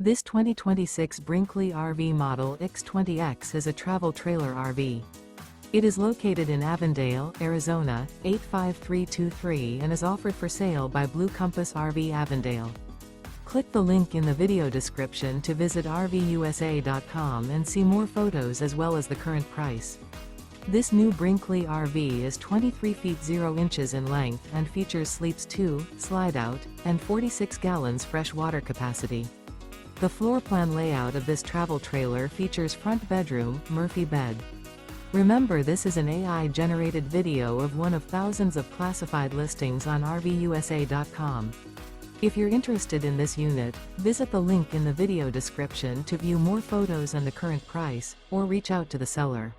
This 2026 Brinkley RV Model Ix 20X is a travel trailer RV. It is located in Avondale, Arizona, 85323 and is offered for sale by Blue Compass RV Avondale. Click the link in the video description to visit RVUSA.com and see more photos as well as the current price. This new Brinkley RV is 23 feet 0 inches in length and features sleeps 2, slide-out, and 46 gallons fresh water capacity. The floor plan layout of this travel trailer features front bedroom, Murphy bed. Remember, this is an AI-generated video of one of thousands of classified listings on RVUSA.com. If you're interested in this unit, visit the link in the video description to view more photos and the current price, or reach out to the seller.